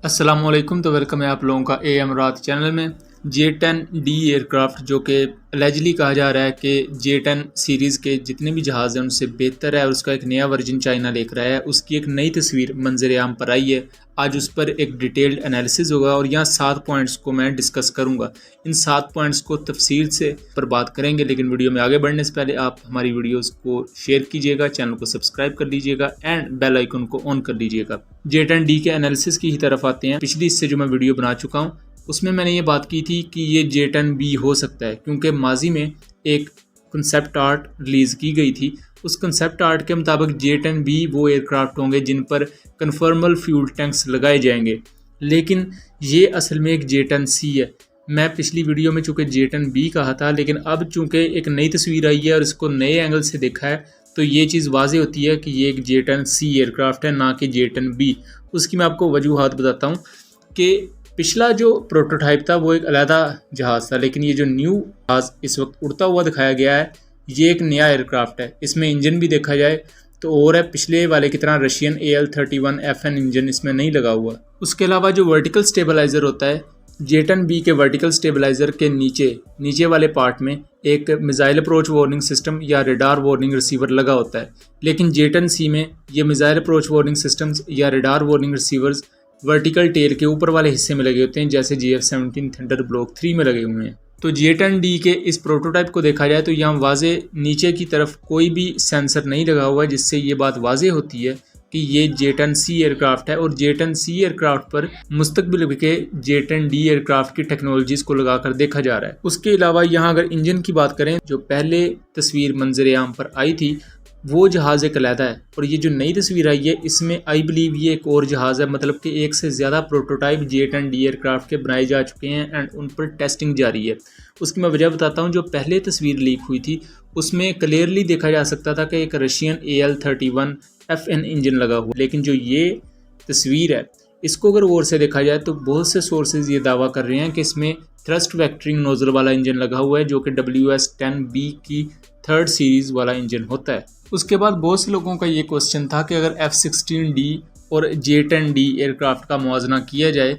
अस्सलामुअलैकुम। तो वेलकम है आप लोगों का AM रात चैनल में। J-10D एयरक्राफ्ट जो कि एलिजिली कहा जा रहा है कि J-10 सीरीज़ के जितने भी जहाज़ हैं उनसे बेहतर है और उसका एक नया वर्जन चाइना लेकर आया है। उसकी एक नई तस्वीर मंजर आम पर आई है। आज उस पर एक डिटेल्ड एनालिसिस होगा और यहाँ 7 पॉइंट्स को मैं डिस्कस करूँगा। इन 7 पॉइंट्स को तफसील से पर बात करेंगे, लेकिन वीडियो में आगे बढ़ने से पहले आप हमारी वीडियोस को शेयर कीजिएगा, चैनल को सब्सक्राइब कर लीजिएगा एंड बेल आइकन को ऑन कर लीजिएगा। J-10D के एनालिसिस की ही तरफ आते हैं। पिछली इससे जो मैं वीडियो बना चुका हूँ उसमें मैंने ये बात की थी कि ये J-10B हो सकता है, क्योंकि माजी में एक कंसेप्ट आर्ट रिलीज़ की गई थी। उस कंसेप्ट आर्ट के मुताबिक J-10B वो एयरक्राफ्ट होंगे जिन पर कन्फर्मल फ्यूल टैंक्स लगाए जाएंगे, लेकिन ये असल में एक J-10C है। मैं पिछली वीडियो में चूँकि J-10B कहा था, लेकिन अब चूँकि एक नई तस्वीर आई है और इसको नए एंगल से देखा है तो ये चीज़ वाज़े होती है कि ये एक J-10C एयरक्राफ्ट है, ना कि J-10B। उसकी मैं आपको वजूहात बताता हूँ कि पिछला जो प्रोटोटाइप था वो एक अलहदा जहाज़ था, लेकिन ये जो न्यू जहाज़ इस वक्त उड़ता हुआ दिखाया गया है ये एक नया एयरक्राफ्ट है। इसमें इंजन भी देखा जाए तो और है, पिछले वाले की तरह रशियन AL-31FN इंजन इसमें नहीं लगा हुआ। उसके अलावा जो वर्टिकल स्टेबलाइज़र होता है J-10B के वर्टिकल स्टेबलाइज़र के नीचे वाले पार्ट में एक मिसाइल अप्रोच वार्निंग सिस्टम या रेडार वार्निंग रिसीवर लगा होता है, लेकिन J-10C में ये मिसाइल अप्रोच वार्निंग सिस्टम्स या radar warning receivers vertical tail के ऊपर वाले हिस्से में लगे होते हैं, जैसे JF-17 थंडर ब्लॉक 3 में लगे हुए हैं। तो J-10D के इस प्रोटोटाइप को देखा जाए तो यहाँ वाजे नीचे की तरफ कोई भी सेंसर नहीं लगा हुआ है, जिससे ये बात वाजे होती है कि ये J-10C एयरक्राफ्ट है और J-10C एयरक्राफ्ट पर मुस्तकबिल के J-10D एयरक्राफ्ट की टेक्नोलॉजीज़ को लगाकर देखा जा रहा है। उसके अलावा यहाँ अगर इंजन की बात करें, जो पहले तस्वीर मंजर आम पर आई थी वो जहाज़ एक अलहदा है और ये जो नई तस्वीर आई है इसमें आई बिलीव ये एक और जहाज़ है, मतलब कि एक से ज़्यादा प्रोटोटाइप J-10D एयरक्राफ्ट के बनाए जा चुके हैं एंड उन पर टेस्टिंग जारी है। उसकी मैं वजह बताता हूँ। जो पहले तस्वीर लीक हुई थी उसमें क्लियरली देखा जा सकता था कि एक रशियन AL-31FN इंजन लगा हुआ, लेकिन जो ये तस्वीर है इसको अगर गौर से देखा जाए तो बहुत से सोर्सेज ये दावा कर रहे हैं कि इसमें थ्रस्ट वेक्टरिंग नोजल वाला इंजन लगा हुआ है, जो कि WS-10B की 3rd सीरीज़ वाला इंजन होता है। उसके बाद बहुत से लोगों का ये क्वेश्चन था कि अगर F-16D और J-10D एयरक्राफ्ट का मुआवजना किया जाए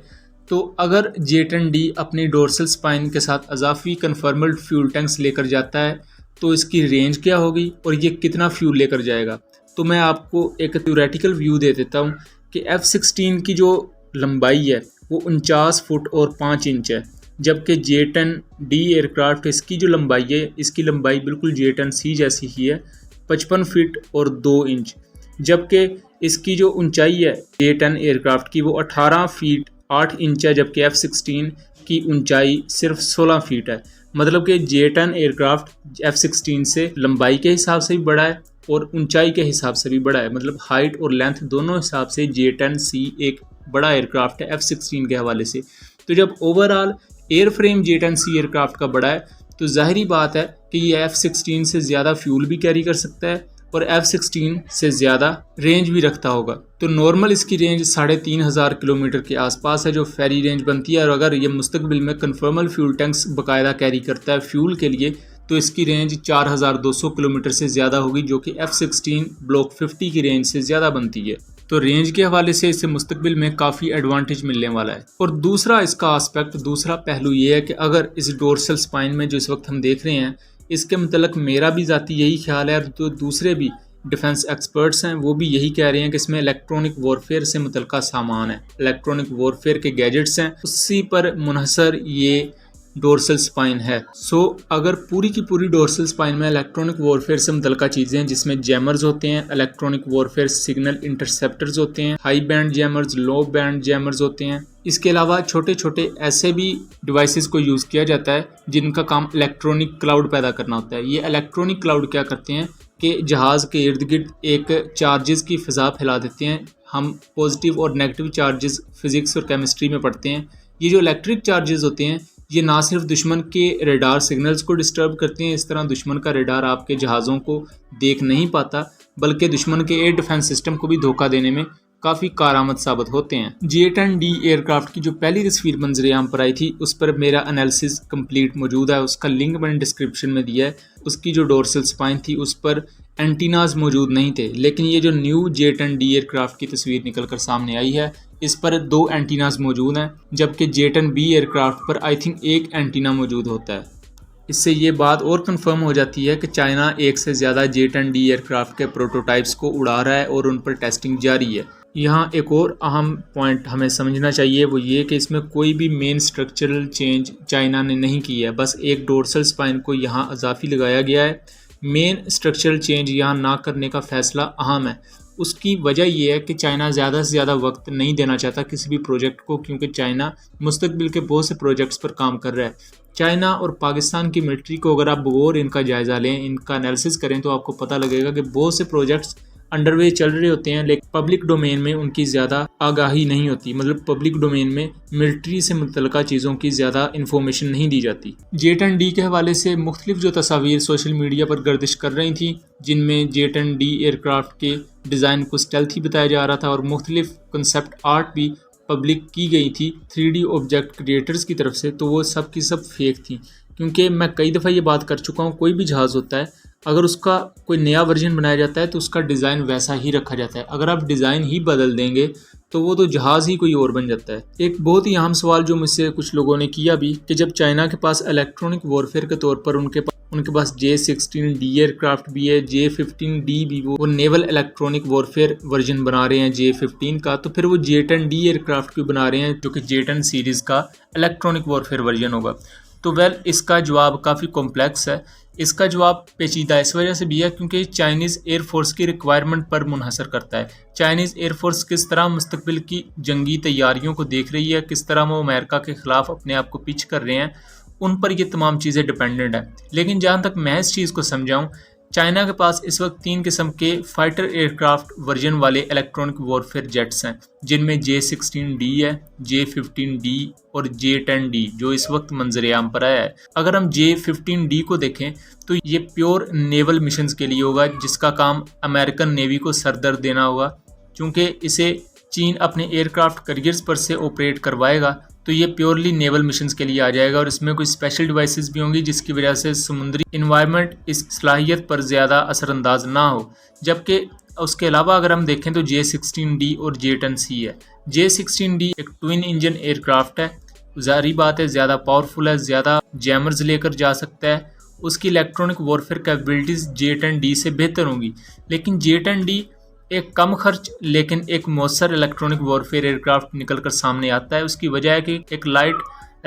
तो अगर J-10D अपनी डोर्सल स्पाइन के साथ अजाफी कन्फर्मल फ्यूल टैंक्स लेकर जाता है तो इसकी रेंज क्या होगी और ये कितना फ्यूल लेकर जाएगा। तो मैं आपको एक थ्योरेटिकल व्यू दे देता हूँ कि F-16 की जो लंबाई है वो 49 फुट और 5 इंच है, जबकि J-10D एयरक्राफ्ट इसकी जो लंबाई है इसकी लंबाई बिल्कुल J-10C जैसी ही है, 55 फीट और 2 इंच। जबकि इसकी जो ऊंचाई है J-10 एयरक्राफ्ट की वो 18 फीट 8 इंच है, जबकि F-16 की ऊंचाई सिर्फ 16 फीट है। मतलब कि J-10 एयरक्राफ्ट F-16 से लंबाई के हिसाब से भी बड़ा है और ऊंचाई के हिसाब से भी बड़ा है, मतलब हाइट और लेंथ दोनों हिसाब से J-10C एक बड़ा एयरक्राफ्ट है F-16 के हवाले से। तो जब overall air frame J-10C aircraft का बड़ा है तो जाहिरी बात है कि ये F-16 से ज़्यादा फ्यूल भी कैरी कर सकता है और F-16 से ज़्यादा रेंज भी रखता होगा। तो नॉर्मल इसकी रेंज 3500 किलोमीटर के आसपास है जो फेरी रेंज बनती है, और अगर ये मुस्तकबिल में कन्फर्मल फ्यूल टैंक्स बाकायदा कैरी करता है फ्यूल के लिए तो इसकी रेंज 4200 किलोमीटर से ज़्यादा होगी, जो कि F-16 ब्लॉक 50 की रेंज से ज़्यादा बनती है। तो रेंज के हवाले से इसे मुस्तकबिल में काफ़ी एडवांटेज मिलने वाला है। और दूसरा इसका एस्पेक्ट, दूसरा पहलू ये है कि अगर इस डोर्सल स्पाइन में जो इस वक्त हम देख रहे हैं इसके मतलब मेरा भी ज़ाती यही ख्याल है, तो दूसरे भी डिफेंस एक्सपर्ट्स हैं वो भी यही कह रहे हैं कि इसमें इलेक्ट्रॉनिक वॉरफेयर से मुतल्लिका सामान है, इलेक्ट्रॉनिक वॉरफेयर के गैजेट्स हैं, उसी पर मुनहसर ये डोर्सल स्पाइन है। अगर पूरी की पूरी डोर्सल स्पाइन में इलेक्ट्रॉनिक वॉरफेयर से मुतल्लिका चीज़ें हैं जिसमें जैमर्स होते हैं, इलेक्ट्रॉनिक वॉरफेयर सिग्नल इंटरसेप्टर्स होते हैं, हाई बैंड जैमर्स, लो बैंड जैमर्स होते हैं। इसके अलावा छोटे छोटे ऐसे भी डिवाइसेस को यूज़ किया जाता है जिनका काम इलेक्ट्रॉनिक क्लाउड पैदा करना होता है। ये इलेक्ट्रॉनिक क्लाउड क्या करते हैं कि जहाज़ के इर्द गिर्द एक चार्जेस की फ़िज़ा फैला देते हैं। हम पॉजिटिव और नेगेटिव चार्जेस फिज़िक्स और केमिस्ट्री में पढ़ते हैं। ये जो इलेक्ट्रिक चार्जेस होते हैं ये ना सिर्फ दुश्मन के रेडार सिग्नल्स को डिस्टर्ब करते हैं, इस तरह दुश्मन का रेडार आपके जहाज़ों को देख नहीं पाता, बल्कि दुश्मन के एयर डिफेंस सिस्टम को भी धोखा देने में काफ़ी कारआमद साबित होते हैं। J-10D एयरक्राफ्ट की जो पहली तस्वीर मंजर आम पर आई थी उस पर मेरा एनालिसिस कंप्लीट मौजूद है, उसका लिंक मैंने डिस्क्रिप्शन में दिया है। उसकी जो डोर्सल स्पाइन थी उस पर एंटीनाज मौजूद नहीं थे, लेकिन ये जो न्यू J-10D एयरक्राफ्ट की तस्वीर निकल कर सामने आई है इस पर 2 एंटीनाज मौजूद हैं, जबकि J-10B एयरक्राफ्ट पर आई थिंक 1 एंटीना मौजूद होता है। इससे ये बात और कंफर्म हो जाती है कि चाइना एक से ज़्यादा J-10D एयरक्राफ्ट के प्रोटोटाइप्स को उड़ा रहा है और उन पर टेस्टिंग जारी है। यहाँ एक और अहम पॉइंट हमें समझना चाहिए, वो ये कि इसमें कोई भी मेन स्ट्रक्चरल चेंज चाइना ने नहीं की है, बस एक डोर्सल स्पाइन को यहाँ अजाफी लगाया गया है। मेन स्ट्रक्चरल चेंज यहाँ ना करने का फ़ैसला अहम है। उसकी वजह यह है कि चाइना ज़्यादा से ज़्यादा वक्त नहीं देना चाहता किसी भी प्रोजेक्ट को, क्योंकि चाइना मुस्तकबिल के बहुत से प्रोजेक्ट्स पर काम कर रहा है। चाइना और पाकिस्तान की मिलिट्री को अगर आप बगौर इनका जायज़ा लें, इनका एनालिसिस करें, तो आपको पता लगेगा कि बहुत से प्रोजेक्ट्स अंडरवे चल रहे होते हैं, लेकिन पब्लिक डोमेन में उनकी ज़्यादा आगाही नहीं होती। मतलब पब्लिक डोमेन में मिलिट्री से मुतल्लिका चीज़ों की ज़्यादा इन्फॉर्मेशन नहीं दी जाती। J-10D के हवाले से मुख्तलिफ जो तस्वीर सोशल मीडिया पर गर्दिश कर रही थी, जिनमें J-10D एयरक्राफ्ट के डिज़ाइन को स्टेल्थी बताया जा रहा था और मुख्तलिफ कंसेप्ट आर्ट भी पब्लिक की गई थी 3D ऑब्जेक्ट क्रिएटर्स की तरफ से, तो वो सब की सब फेक थी। क्योंकि मैं कई दफ़ा ये बात कर चुका हूँ, कोई भी जहाज़ होता है, अगर उसका कोई नया वर्जन बनाया जाता है तो उसका डिज़ाइन वैसा ही रखा जाता है। अगर आप डिज़ाइन ही बदल देंगे तो वो तो जहाज़ ही कोई और बन जाता है। एक बहुत ही अहम सवाल जो मुझसे कुछ लोगों ने किया भी, कि जब चाइना के पास इलेक्ट्रॉनिक वॉरफेयर के तौर पर उनके पास J-16D एयरक्राफ्ट भी है, J-15D भी, वो नेवल इलेक्ट्रॉनिक वॉरफेयर वर्जन बना रहे हैं J-15 का, तो फिर वो J-10D एयरक्राफ्ट क्यों बना रहे हैं जो कि J-10 सीरीज़ का इलेक्ट्रॉनिक वॉरफेयर वर्जन होगा? तो इसका जवाब काफ़ी कॉम्प्लेक्स है। इसका जवाब पेचीदा इस वजह से भी है क्योंकि चाइनीज़ एयरफोर्स की रिक्वायरमेंट पर मुनहसर करता है। चाइनीज़ एयरफोर्स किस तरह मुस्तकबिल की जंगी तैयारियों को देख रही है, किस तरह वो अमेरिका के ख़िलाफ़ अपने आप को पिच कर रहे हैं, उन पर ये तमाम चीज़ें डिपेंडेंट हैं। लेकिन जहाँ तक मैं इस चीज़ को समझाऊँ, चाइना के पास इस वक्त 3 किस्म के फाइटर एयरक्राफ्ट वर्जन वाले इलेक्ट्रॉनिक वॉरफेयर जेट्स हैं, जिनमें J-16D है, J-15D और J-10D जो इस वक्त मंजर-ए-आम पर आया है। अगर हम J-15D को देखें तो ये प्योर नेवल मिशंस के लिए होगा, जिसका काम अमेरिकन नेवी को सरदर्द देना होगा। चूँकि इसे चीन अपने एयरक्राफ्ट करियर्स पर से ऑपरेट करवाएगा, तो ये प्योरली नेवल मिशंस के लिए आ जाएगा और इसमें कोई स्पेशल डिवाइसेस भी होंगी, जिसकी वजह से समुद्री इन्वायरमेंट इस सलाहियत पर ज़्यादा असरअंदाज ना हो। जबकि उसके अलावा अगर हम देखें तो J-16D और J-10C है। J-16D एक ट्विन इंजन एयरक्राफ्ट है, ज़ाहिर बात है ज़्यादा पावरफुल है, ज़्यादा जैमर्स लेकर जा सकता है, उसकी इलेक्ट्रॉनिक वॉरफेयर कैपेबिलिटीज़ J-10D से बेहतर होंगी। लेकिन J-10D एक कम खर्च लेकिन एक मौसर इलेक्ट्रॉनिक वॉरफेयर एयरक्राफ्ट निकल कर सामने आता है। उसकी वजह है कि एक लाइट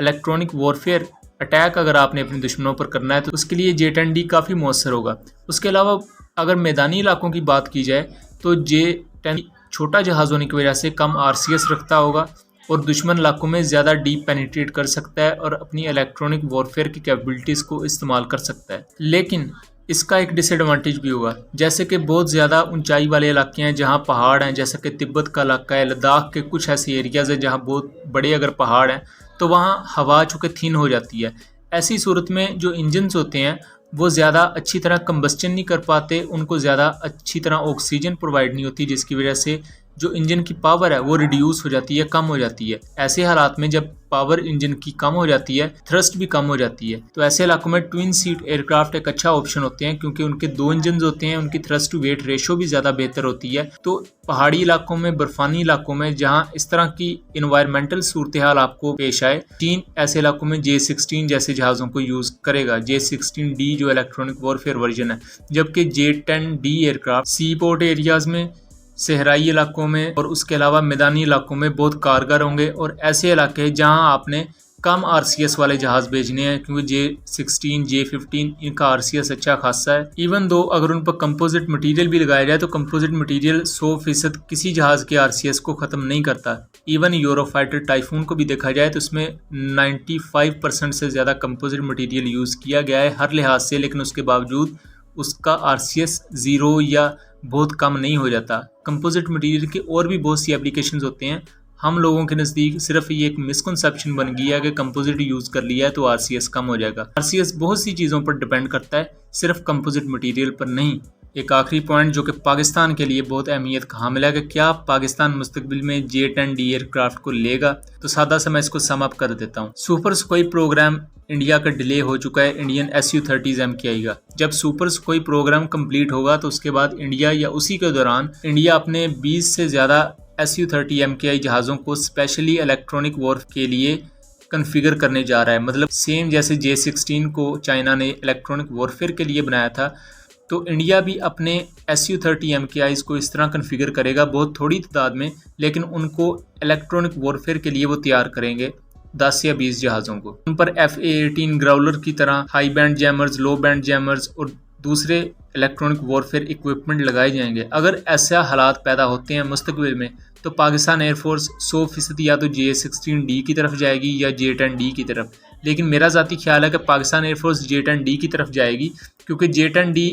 इलेक्ट्रॉनिक वॉरफेयर अटैक अगर आपने अपने दुश्मनों पर करना है तो उसके लिए J-10D काफ़ी मौसर होगा। उसके अलावा अगर मैदानी इलाकों की बात की जाए तो J-10 छोटा जहाज़ होने की वजह से कम RCS रखता होगा और दुश्मन इलाकों में ज़्यादा डीप पेनिट्रेट कर सकता है और अपनी इलेक्ट्रॉनिक वॉरफेयर की कैपेबिलिटीज़ को इस्तेमाल कर सकता है। लेकिन इसका एक डिसएडवांटेज भी होगा, जैसे कि बहुत ज़्यादा ऊंचाई वाले इलाके हैं जहां पहाड़ हैं, जैसे कि तिब्बत का इलाका है, लद्दाख के कुछ ऐसे एरियाज़ हैं जहां बहुत बड़े अगर पहाड़ हैं तो वहां हवा चूँकि थिन हो जाती है। ऐसी सूरत में जो इंजन्स होते हैं वो ज़्यादा अच्छी तरह कंबस्चन नहीं कर पाते, उनको ज़्यादा अच्छी तरह ऑक्सीजन प्रोवाइड नहीं होती, जिसकी वजह से जो इंजन की पावर है वो रिड्यूस हो जाती है, कम हो जाती है। ऐसे हालात में जब पावर इंजन की कम हो जाती है, थ्रस्ट भी कम हो जाती है, तो ऐसे इलाकों में ट्विन सीट एयरक्राफ्ट एक अच्छा ऑप्शन होते हैं क्योंकि उनके 2 इंजन होते हैं, उनकी थ्रस्ट टू वेट रेशो भी ज़्यादा बेहतर होती है। तो पहाड़ी इलाकों में, बर्फानी इलाकों में जहाँ इस तरह की इन्वायरमेंटल सूरत हाल आपको पेश आए, चीन ऐसे इलाकों में J-16 जैसे जहाज़ों को यूज़ करेगा, J-16D जो इलेक्ट्रॉनिक वॉरफेयर वर्जन है। जबकि J-10D एयरक्राफ्ट सी पोर्ट एरियाज़ में, सहराई इलाकों में और उसके अलावा मैदानी इलाकों में बहुत कारगर होंगे और ऐसे इलाके जहां आपने कम RCS वाले जहाज़ भेजने हैं, क्योंकि J-16, J-15 इनका RCS अच्छा खासा है। इवन दो अगर उन पर कंपोजिट मटेरियल भी लगाया जाए तो कंपोजिट मटेरियल 100% किसी जहाज़ के RCS को ख़त्म नहीं करता। इवन यूरोफाइटर टाइफून को भी देखा जाए तो उसमें 95% से ज़्यादा कंपोजिट मटेरियल यूज़ किया गया है हर लिहाज से, लेकिन उसके बावजूद उसका RCS 0 या बहुत कम नहीं हो जाता। कंपोजिट मटेरियल के और भी बहुत सी एप्लीकेशंस होते हैं, हम लोगों के नज़दीक सिर्फ ये एक मिसकंसेप्शन बन गई है कि कंपोजिट यूज़ कर लिया है तो RCS कम हो जाएगा। RCS बहुत सी चीज़ों पर डिपेंड करता है, सिर्फ कंपोजिट मटेरियल पर नहीं। एक आखिरी पॉइंट जो कि पाकिस्तान के लिए बहुत अहमियत का हामिल है कि क्या पाकिस्तान मुस्तकबिल में J-10D एयरक्राफ्ट को लेगा, तो सादा सा मैं इसको सम अप कर देता हूँ। सुपर सुखोई प्रोग्राम इंडिया का डिले हो चुका है इंडियन Su-30M की आएगा। जब सुपर सुखोई प्रोग्राम कंप्लीट होगा तो उसके बाद इंडिया या उसी के दौरान इंडिया अपने 20 से ज़्यादा Su-30 MKI जहाज़ों को स्पेशली इलेक्ट्रॉनिक वॉर के लिए कन्फिगर करने जा रहा है। मतलब सेम जैसे J-16 को चाइना ने इलेक्ट्रॉनिक वॉरफेयर के लिए बनाया था, तो इंडिया भी अपने Su-30 MKIs को इस तरह कन्फिगर करेगा, बहुत थोड़ी तादाद में, लेकिन उनको इलेक्ट्रॉनिक वॉरफेयर के लिए वो तैयार करेंगे 10 या 20 जहाज़ों को। उन पर FA-18 ग्राउलर की तरह हाई बैंड जैमर्स, लो बैंड जैमर्स और दूसरे इलेक्ट्रॉनिक वॉरफेयर इक्विपमेंट लगाए जाएंगे। अगर ऐसा हालात पैदा होते हैं मुस्तकबिल में, तो पाकिस्तान एयरफोर्स 100% या तो J-16D की तरफ जाएगी या J-10D की तरफ। लेकिन मेरा ज़ाती ख्याल है कि पाकिस्तान एयरफोर्स J-10D की तरफ जाएगी, क्योंकि J-10D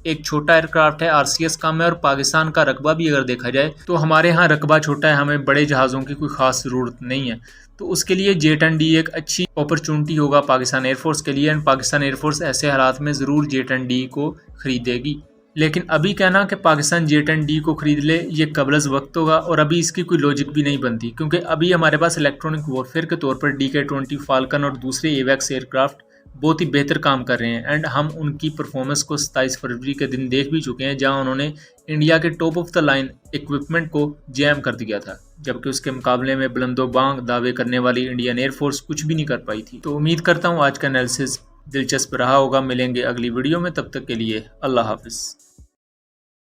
एक छोटा एयरक्राफ्ट है, RCS कम है, और पाकिस्तान का रकबा भी अगर देखा जाए तो हमारे यहाँ रकबा छोटा है, हमें बड़े जहाज़ों की कोई ख़ास ज़रूरत नहीं है। तो उसके लिए J-10D एक अच्छी अपॉर्चुनिटी होगा पाकिस्तान एयरफोर्स के लिए, एंड पाकिस्तान एयरफोर्स ऐसे हालात में ज़रूर J-10D को ख़रीदेगी। लेकिन अभी कहना कि पाकिस्तान J-10D को ख़रीद ले, ये कबलज़ वक्त होगा, और अभी इसकी कोई लॉजिक भी नहीं बनती, क्योंकि अभी हमारे पास इलेक्ट्रॉनिक वॉरफेयर के तौर पर DK-20 फाल्कन और दूसरे AWACS एयरक्राफ्ट बहुत ही बेहतर काम कर रहे हैं, एंड हम उनकी परफॉर्मेंस को 27 फरवरी के दिन देख भी चुके हैं, जहां उन्होंने इंडिया के top of the line equipment को जैम कर दिया था, जबकि उसके मुकाबले में बुलंदोबांग दावे करने वाली इंडियन एयरफोर्स कुछ भी नहीं कर पाई थी। तो उम्मीद करता हूँ आज का एनालिसिस दिलचस्प रहा होगा। मिलेंगे अगली वीडियो में, तब तक के लिए अल्लाह हाफिज़।